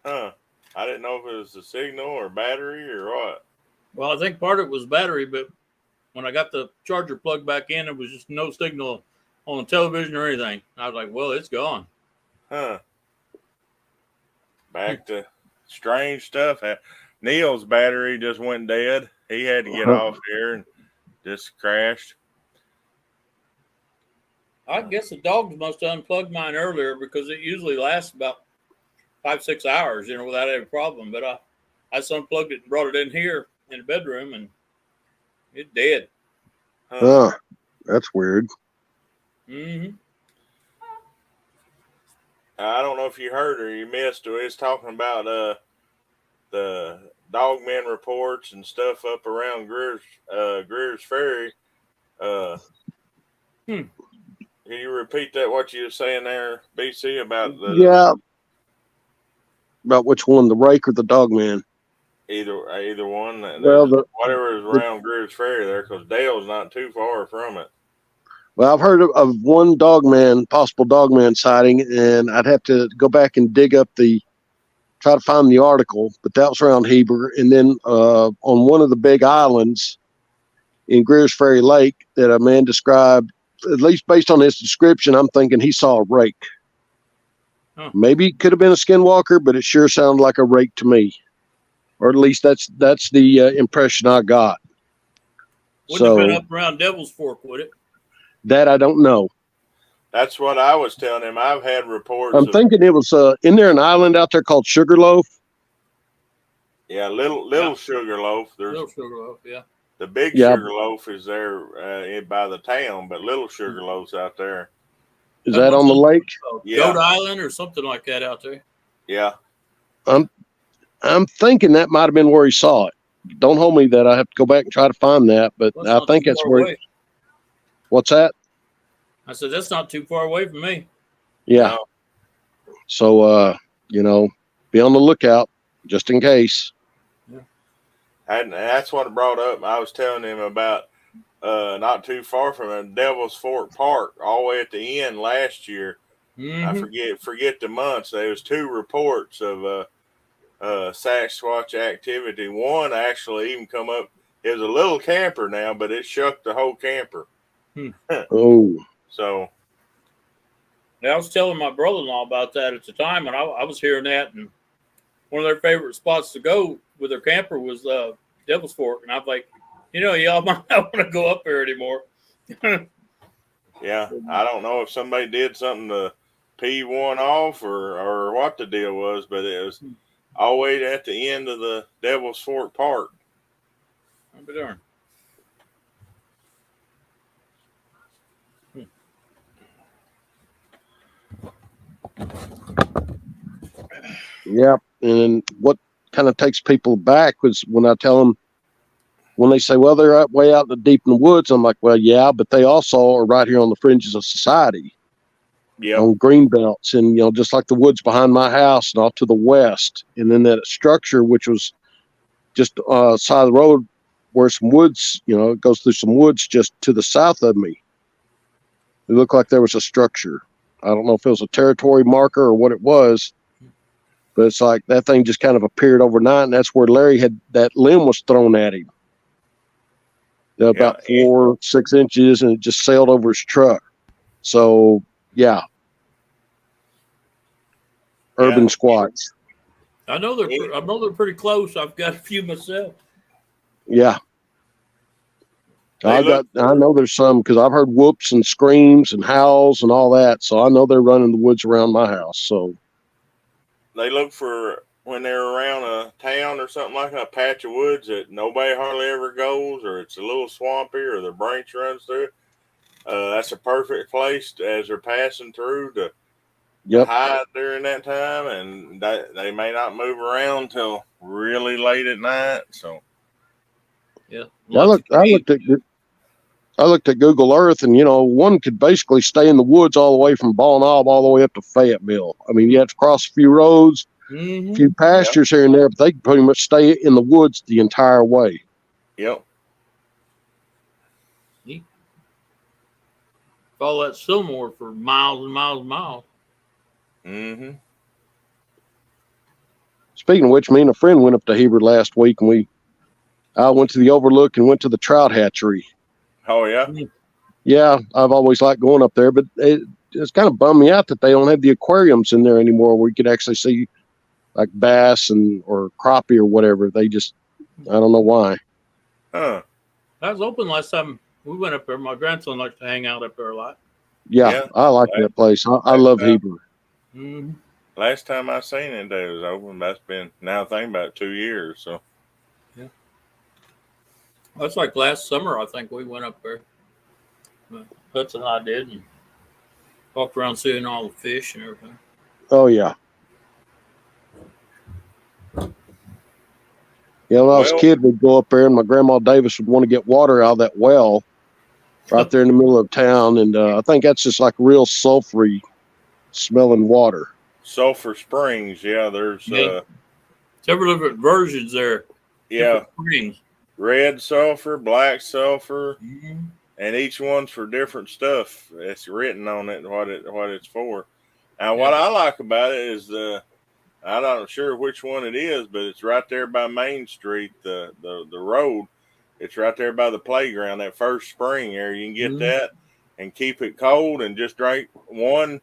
Huh. I didn't know if it was the signal or battery or what. Well, I think part of it was battery, but when I got the charger plugged back in, it was just no signal on the television or anything. I was like, well, it's gone. Huh. Back to strange stuff. Neil's battery just went dead. He had to get off here and just crashed. I guess the dogs must have unplugged mine earlier, because it usually lasts about 5-6 hours, without any problem. But I just unplugged it and brought it in here in the bedroom, and it's dead. Huh. That's weird. Mm-hmm. I don't know if you heard or you missed. We was talking about the dogmen reports and stuff up around Greers Ferry. Can you repeat that? What you were saying there, BC, about the? Yeah. About which one, the rake or the dogman? Either one. Well, Whatever is around Greer's Ferry there, because Dale's not too far from it. Well, I've heard of one possible dogman sighting, and I'd have to go back and try to find the article, but that was around Heber. And then on one of the big islands in Greer's Ferry Lake that a man described, at least based on his description, I'm thinking he saw a rake. Huh. Maybe it could have been a skinwalker, but it sure sounded like a rake to me. Or at least that's the impression I got. Wouldn't have been up around Devil's Fork, would it? That I don't know. That's what I was telling him. I've had reports. I'm thinking it was in there an island out there called Sugarloaf. Yeah, little Sugarloaf. There's Little Sugarloaf, yeah. The big Sugarloaf is there by the town, but little Sugarloaf's out there. Is that on the lake? Goat Island or something like that out there. Yeah. I'm thinking that might have been where he saw it. Don't hold me that. I have to go back and try to find that, but I think that's where. What's that? I said that's not too far away from me. Yeah. No. So be on the lookout just in case. Yeah. And that's what I brought up. I was telling him about not too far from him, Devil's Fork Park, all the way at the end last year. Mm-hmm. I forget the months. There was 2 reports of Sasquatch activity. One actually even come up. It was a little camper now, but it shook the whole camper. Oh. So. Yeah, I was telling my brother-in-law about that at the time, and I was hearing that, and one of their favorite spots to go with their camper was Devil's Fork, and I'm like, y'all might not want to go up there anymore. Yeah, I don't know if somebody did something to pee one off or what the deal was, but it was all the way at the end of the Devil's Fork Park. I'll be darned. Yeah, and what kind of takes people back was when I tell them, when they say, well, they're way out deep in the woods, I'm like, well, yeah, but they also are right here on the fringes of society. Yeah. On green belts, and just like the woods behind my house and off to the west, and then that structure, which was just side of the road where some woods, it goes through some woods just to the south of me. It looked like there was a structure. I don't know if it was a territory marker or what it was, but it's like that thing just kind of appeared overnight, and that's where Larry had that limb was thrown at him. About 4 6 inches, and it just sailed over his truck. So, yeah. Urban squats. I know they're pretty close. I've got a few myself. Yeah. I know there's some because I've heard whoops and screams and howls and all that. So I know they're running the woods around my house. So they look for when they're around a town or something like a patch of woods that nobody hardly ever goes, or it's a little swampy, or the branch runs through it. That's a perfect place as they're passing through to hide during that time, and they may not move around till really late at night. So, yeah, I looked at Google Earth, and one could basically stay in the woods all the way from Ball Knob all the way up to Fayetteville. I mean, you have to cross a few roads, a few pastures here and there, but they can pretty much stay in the woods the entire way. Yep. Follow that Silmore for miles and miles and miles. Mm-hmm. Speaking of which, me and a friend went up to Heber last week, and I went to the overlook and went to the trout hatchery. Oh, yeah? Yeah, I've always liked going up there, but it's kind of bummed me out that they don't have the aquariums in there anymore where you could actually see like bass or crappie or whatever. They just, I don't know why. Huh. That was open last time we went up there. My grandson likes to hang out up there a lot. Yeah. I like that place. I love Heber. Mm-hmm. Last time I seen it, it was open. That's been, now thinking about it, 2 years. So, yeah. That's like last summer, I think we went up there. Hudson and I did, and walked around seeing all the fish and everything. Oh, yeah. Yeah, when I was a kid, we'd go up there, and my grandma Davis would want to get water out of that well right there in the middle of town. And I think that's just like real sulfury smelling water. Sulphur Springs. Yeah, there's several different versions there. Yeah, Springs. Red sulfur, black sulfur, Mm-hmm. and each one's for different stuff. It's written on it what it's for. Now, what I like about it is I'm not sure which one it is, but it's right there by Main Street, the road. It's right there by the playground, that first spring area. You can get that and keep it cold and just drink one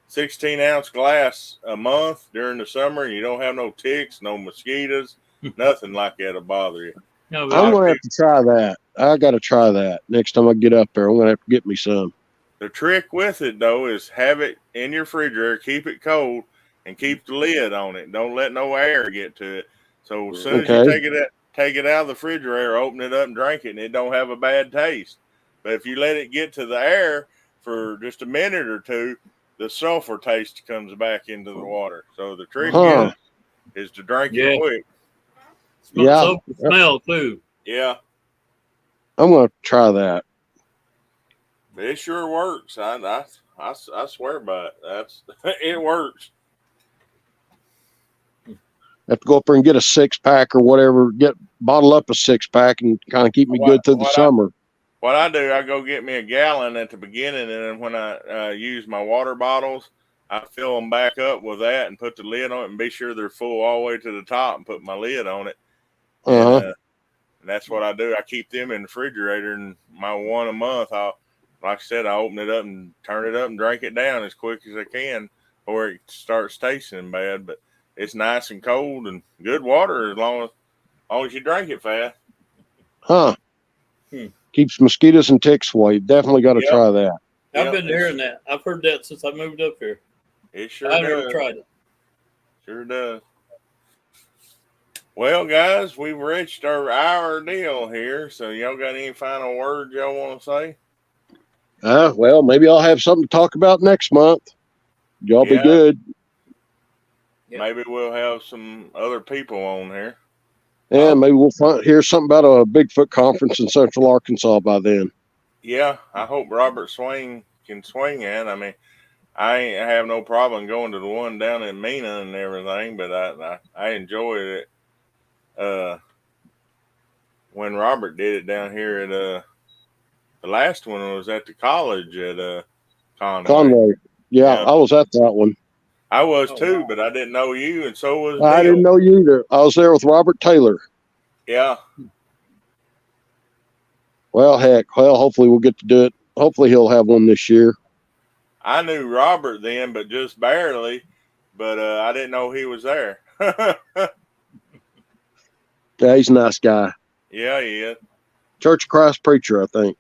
16-ounce glass a month during the summer, and you don't have no ticks, no mosquitoes, nothing like that to bother you. No, I'm going to have to try that. I got to try that. Next time I get up there, I'm going to have to get me some. The trick with it, though, is have it in your refrigerator, keep it cold, and keep the lid on it. Don't let no air get to it. So as soon as you take it out of the refrigerator, open it up and drink it, and it don't have a bad taste. But if you let it get to the air for just a minute or two, the sulfur taste comes back into the water. So the trick is to drink it quick. Sulfur smell too. Yeah. I'm going to try that. It sure works. I swear by it. It works. Have to go up there and get a 6-pack or whatever. Bottle up a 6-pack and kind of keep me good through the summer. What I do, I go get me a gallon at the beginning, and then when I use my water bottles, I fill them back up with that and put the lid on it, and be sure they're full all the way to the top, and put my lid on it. And that's what I do. I keep them in the refrigerator, and my one a month, like I said, I open it up and turn it up and drink it down as quick as I can before it starts tasting bad. But it's nice and cold and good water as long as you drink it fast. Keeps mosquitoes and ticks away. Definitely got to try that. I've been hearing that. I've heard that since I moved up here. It sure does. I've never tried it. Sure does. Well, guys, we've reached our hour deal here. So y'all got any final words y'all want to say? Well, maybe I'll have something to talk about next month. Y'all be good. Maybe we'll have some other people on here. Yeah, maybe we'll hear something about a Bigfoot conference in Central Arkansas by then. Yeah, I hope Robert Swain can swing it. I mean, I have no problem going to the one down in Mena and everything, but I enjoyed it. When Robert did it down here at the last one was at the college at Conway. Yeah, I was at that one. I was too, but I didn't know you, and so was I Neil. didn't know you either. I was there with Robert Taylor. Yeah. Well, heck. Well, hopefully we'll get to do it. Hopefully he'll have one this year. I knew Robert then, but just barely. But I didn't know he was there. Yeah, he's a nice guy. Yeah, he is. Church of Christ preacher, I think.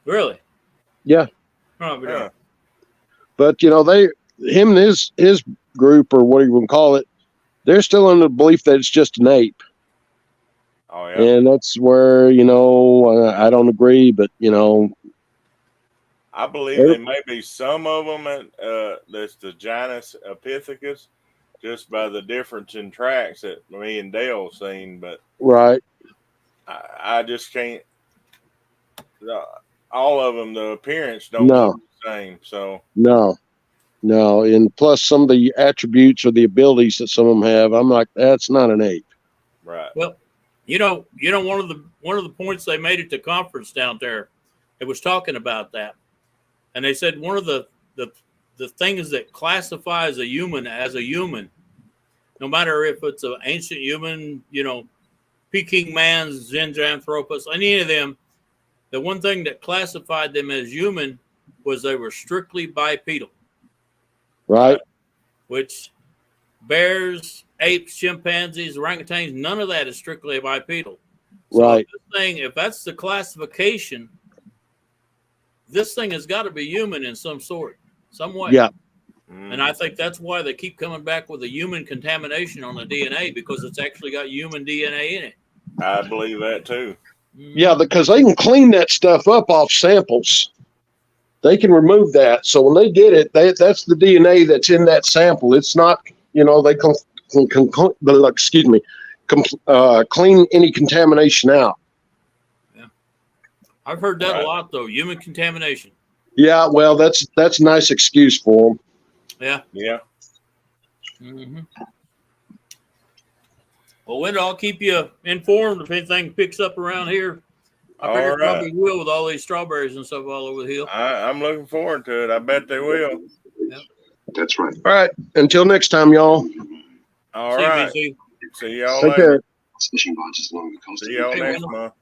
Really? Yeah. Oh, but him and his group, or what you want to call it, they're still in the belief that it's just an ape. Oh yeah. And that's where I don't agree, but I believe there may be some of them that's the Janus Epithecus, just by the difference in tracks that me and Dale seen. But right, I just can't. All of them, the appearance don't look the same. So no, and plus some of the attributes or the abilities that some of them have, I'm like, that's not an ape. Right. Well, one of the points they made at the conference down there, it was talking about that, and they said one of the things that classifies a human as a human, no matter if it's an ancient human, Peking man, Zinjanthropus, any of them, the one thing that classified them as human was they were strictly bipedal. Right. Which bears, apes, chimpanzees, orangutans, none of that is strictly bipedal. So right. If that's the classification, this thing has got to be human in some sort, some way. Yeah. And I think that's why they keep coming back with a human contamination on the DNA, because it's actually got human DNA in it. I believe that too. Yeah, because they can clean that stuff up off samples. They can remove that. So when they did it, that's the DNA that's in that sample. It's not, they can clean any contamination out. Yeah, I've heard that a lot though. Human contamination. Yeah, well, that's a nice excuse for them. Yeah. Yeah. Mm-hmm. Well, Wendell, I'll keep you informed if anything picks up around here. I All figure it right. probably will with all these strawberries and stuff all over the hill. I'm looking forward to it. I bet they will. Yep. That's right. All right. Until next time, y'all. All See you, right. BC. See y'all Take later. care. See y'all Hey, next Wendell. month.